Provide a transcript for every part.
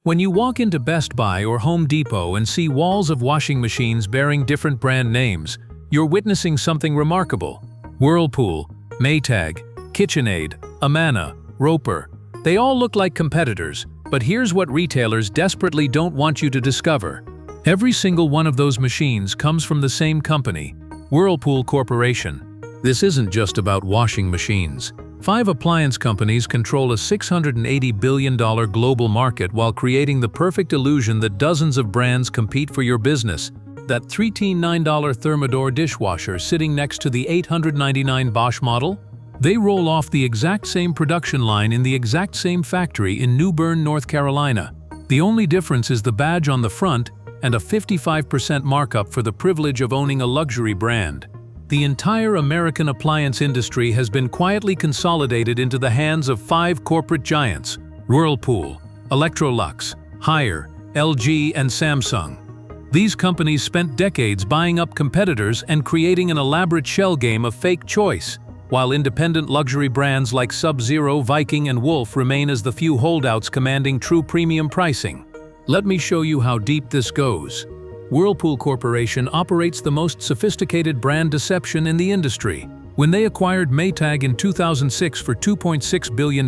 When you walk into Best Buy or Home Depot and see walls of washing machines bearing different brand names, you're witnessing something remarkable. Whirlpool, Maytag, KitchenAid, Amana, Roper. They all look like competitors, but here's what retailers desperately don't want you to discover. Every single one of those machines comes from the same company, Whirlpool Corporation. This isn't just about washing machines. 5 appliance companies control a $680 billion global market while creating the perfect illusion that dozens of brands compete for your business. That $3.9 Thermador dishwasher sitting next to the $899 Bosch model? They roll off the exact same production line in the exact same factory in New Bern, North Carolina. The only difference is the badge on the front and a 55% markup for the privilege of owning a luxury brand. The entire American appliance industry has been quietly consolidated into the hands of 5 corporate giants: Whirlpool, Electrolux, Haier, LG, and Samsung. These companies spent decades buying up competitors and creating an elaborate shell game of fake choice, while independent luxury brands like Sub-Zero, Viking, and Wolf remain as the few holdouts commanding true premium pricing. Let me show you how deep this goes. Whirlpool Corporation operates the most sophisticated brand deception in the industry. When they acquired Maytag in 2006 for $2.6 billion,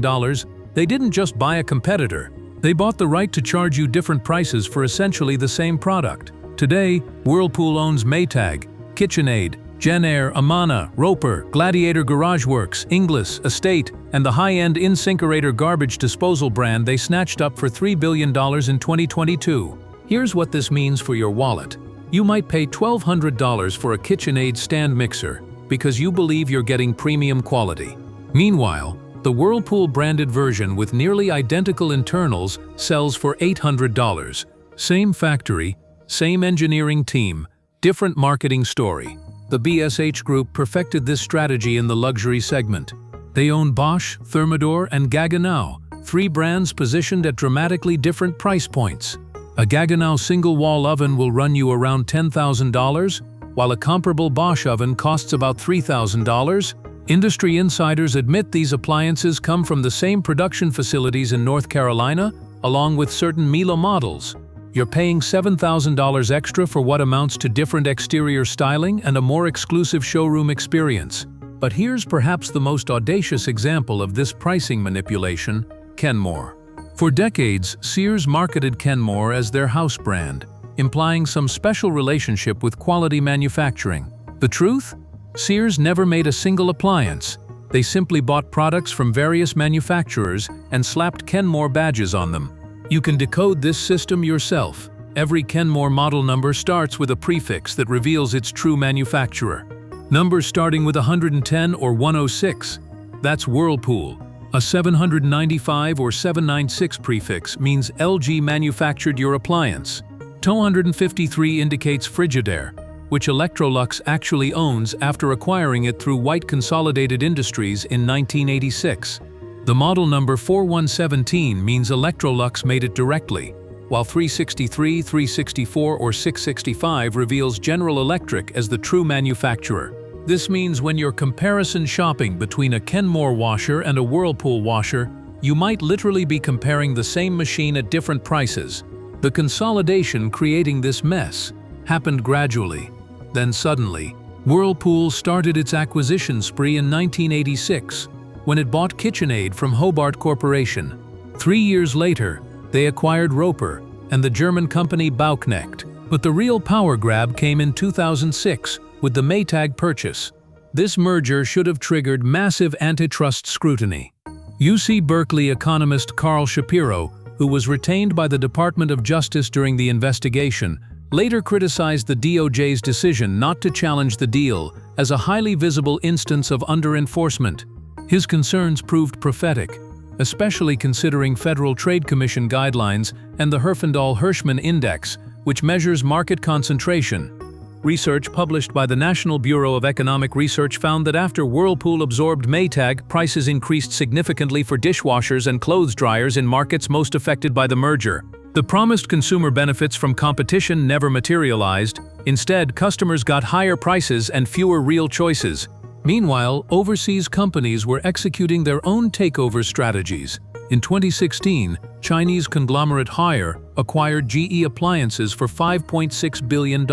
they didn't just buy a competitor. They bought the right to charge you different prices for essentially the same product. Today, Whirlpool owns Maytag, KitchenAid, Jenn-Air, Amana, Roper, Gladiator GarageWorks, Inglis, Estate, and the high-end InSinkErator garbage disposal brand they snatched up for $3 billion in 2022. Here's what this means for your wallet. You might pay $1,200 for a KitchenAid stand mixer because you believe you're getting premium quality. Meanwhile, the Whirlpool branded version with nearly identical internals sells for $800. Same factory, same engineering team, different marketing story. The BSH Group perfected this strategy in the luxury segment. They own Bosch, Thermador, and Gaggenau, 3 brands positioned at dramatically different price points. A Gaggenau single-wall oven will run you around $10,000, while a comparable Bosch oven costs about $3,000. Industry insiders admit these appliances come from the same production facilities in North Carolina, along with certain Miele models. You're paying $7,000 extra for what amounts to different exterior styling and a more exclusive showroom experience. But here's perhaps the most audacious example of this pricing manipulation: Kenmore. For decades, Sears marketed Kenmore as their house brand, implying some special relationship with quality manufacturing. The truth? Sears never made a single appliance. They simply bought products from various manufacturers and slapped Kenmore badges on them. You can decode this system yourself. Every Kenmore model number starts with a prefix that reveals its true manufacturer. Numbers starting with 110 or 106. That's Whirlpool. A 795 or 796 prefix means LG manufactured your appliance. 253 indicates Frigidaire, which Electrolux actually owns after acquiring it through White Consolidated Industries in 1986. The model number 4117 means Electrolux made it directly, while 363, 364, or 665 reveals General Electric as the true manufacturer. This means when you're comparison shopping between a Kenmore washer and a Whirlpool washer, you might literally be comparing the same machine at different prices. The consolidation creating this mess happened gradually. Then suddenly, Whirlpool started its acquisition spree in 1986, when it bought KitchenAid from Hobart Corporation. 3 years later, they acquired Roper and the German company Bauknecht. But the real power grab came in 2006 with the Maytag purchase. This merger should have triggered massive antitrust scrutiny. UC Berkeley economist Carl Shapiro, who was retained by the Department of Justice during the investigation, later criticized the DOJ's decision not to challenge the deal as a highly visible instance of under-enforcement. His concerns proved prophetic, especially considering Federal Trade Commission guidelines and the Herfindahl-Hirschman Index, which measures market concentration. Research published by the National Bureau of Economic Research found that after Whirlpool absorbed Maytag, prices increased significantly for dishwashers and clothes dryers in markets most affected by the merger. The promised consumer benefits from competition never materialized. Instead, customers got higher prices and fewer real choices. Meanwhile, overseas companies were executing their own takeover strategies. In 2016, Chinese conglomerate Haier acquired GE Appliances for $5.6 billion,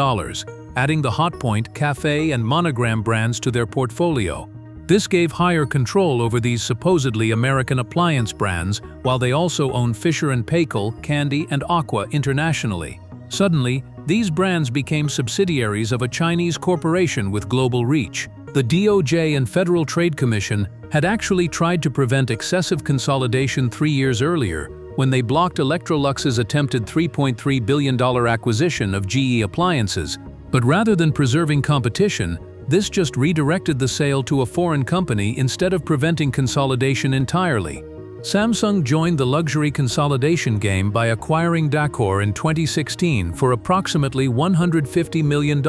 adding the Hotpoint, Cafe, and Monogram brands to their portfolio. This gave Haier control over these supposedly American appliance brands, while they also own Fisher & Paykel, Candy, and Aqua internationally. Suddenly, these brands became subsidiaries of a Chinese corporation with global reach. The DOJ and Federal Trade Commission had actually tried to prevent excessive consolidation 3 years earlier when they blocked Electrolux's attempted $3.3 billion acquisition of GE Appliances, but rather than preserving competition, this just redirected the sale to a foreign company instead of preventing consolidation entirely. Samsung joined the luxury consolidation game by acquiring Decode in 2016 for approximately $150 million.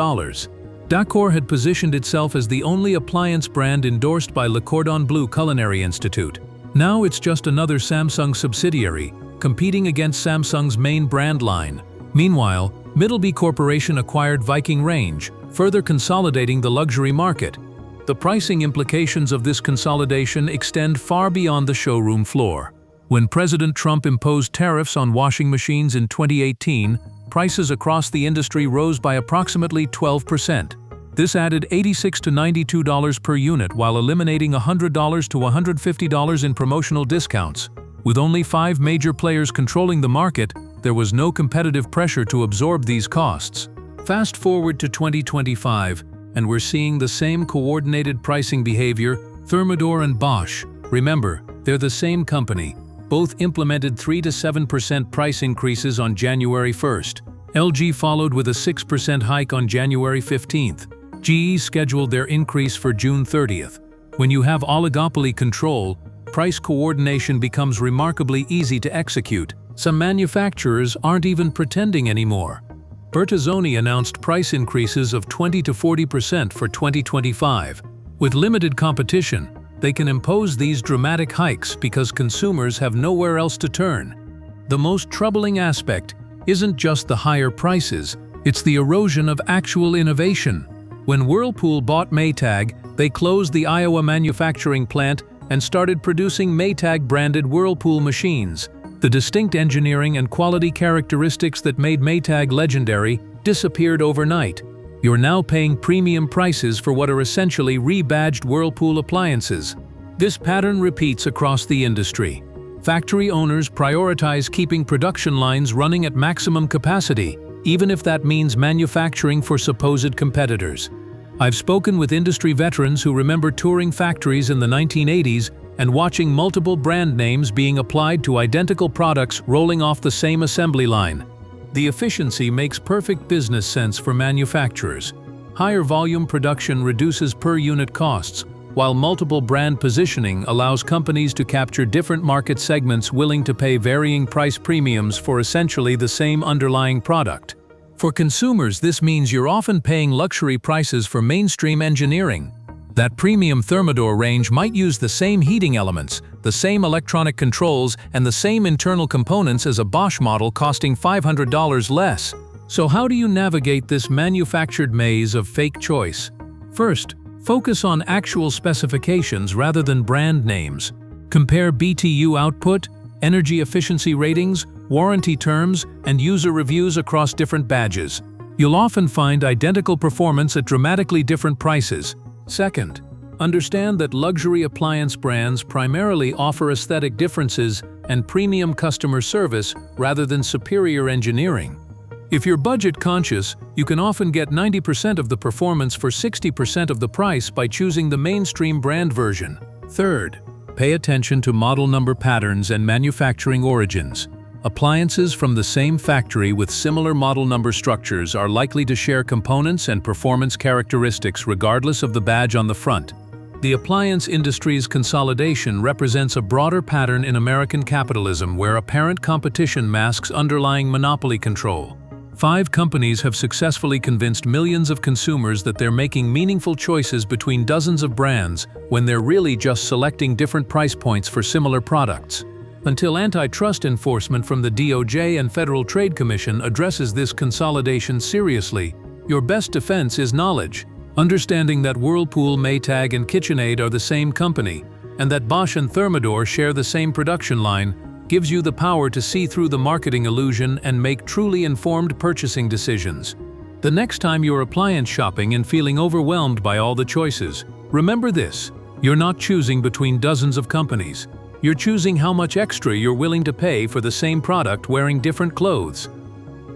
Decode had positioned itself as the only appliance brand endorsed by Le Cordon Bleu Culinary Institute. Now it's just another Samsung subsidiary, competing against Samsung's main brand line. Meanwhile, Middleby Corporation acquired Viking range, further consolidating the luxury market. The pricing implications of this consolidation extend far beyond the showroom floor. When President Trump imposed tariffs on washing machines in 2018, prices across the industry rose by approximately 12%. This added $86 to $92 per unit while eliminating $100 to $150 in promotional discounts. With only 5 major players controlling the market, there was no competitive pressure to absorb these costs. Fast forward to 2025, and we're seeing the same coordinated pricing behavior. Thermador and Bosch, remember, they're the same company, both implemented 3 to 7% price increases on January 1st. LG followed with a 6% hike on January 15th. GE scheduled their increase for June 30th. When you have oligopoly control, price coordination becomes remarkably easy to execute. Some manufacturers aren't even pretending anymore. Bertazzoni announced price increases of 20 to 40% for 2025. With limited competition, they can impose these dramatic hikes because consumers have nowhere else to turn. The most troubling aspect isn't just the higher prices, it's the erosion of actual innovation. When Whirlpool bought Maytag, they closed the Iowa manufacturing plant and started producing Maytag-branded Whirlpool machines. The distinct engineering and quality characteristics that made Maytag legendary disappeared overnight. You're now paying premium prices for what are essentially rebadged Whirlpool appliances. This pattern repeats across the industry. Factory owners prioritize keeping production lines running at maximum capacity, even if that means manufacturing for supposed competitors. I've spoken with industry veterans who remember touring factories in the 1980s and watching multiple brand names being applied to identical products rolling off the same assembly line. The efficiency makes perfect business sense for manufacturers. Higher volume production reduces per-unit costs, while multiple brand positioning allows companies to capture different market segments willing to pay varying price premiums for essentially the same underlying product. For consumers, this means you're often paying luxury prices for mainstream engineering. That premium Thermador range might use the same heating elements, the same electronic controls, and the same internal components as a Bosch model costing $500 less. So how do you navigate this manufactured maze of fake choice? First, focus on actual specifications rather than brand names. Compare BTU output, energy efficiency ratings, warranty terms, and user reviews across different badges. You'll often find identical performance at dramatically different prices. Second, understand that luxury appliance brands primarily offer aesthetic differences and premium customer service rather than superior engineering. If you're budget-conscious, you can often get 90% of the performance for 60% of the price by choosing the mainstream brand version. Third, pay attention to model number patterns and manufacturing origins. Appliances from the same factory with similar model number structures are likely to share components and performance characteristics regardless of the badge on the front. The appliance industry's consolidation represents a broader pattern in American capitalism where apparent competition masks underlying monopoly control. 5 companies have successfully convinced millions of consumers that they're making meaningful choices between dozens of brands when they're really just selecting different price points for similar products. Until antitrust enforcement from the DOJ and Federal Trade Commission addresses this consolidation seriously, your best defense is knowledge. Understanding that Whirlpool, Maytag, and KitchenAid are the same company, and that Bosch and Thermador share the same production line, gives you the power to see through the marketing illusion and make truly informed purchasing decisions. The next time you're appliance shopping and feeling overwhelmed by all the choices, remember this: you're not choosing between dozens of companies. You're choosing how much extra you're willing to pay for the same product wearing different clothes.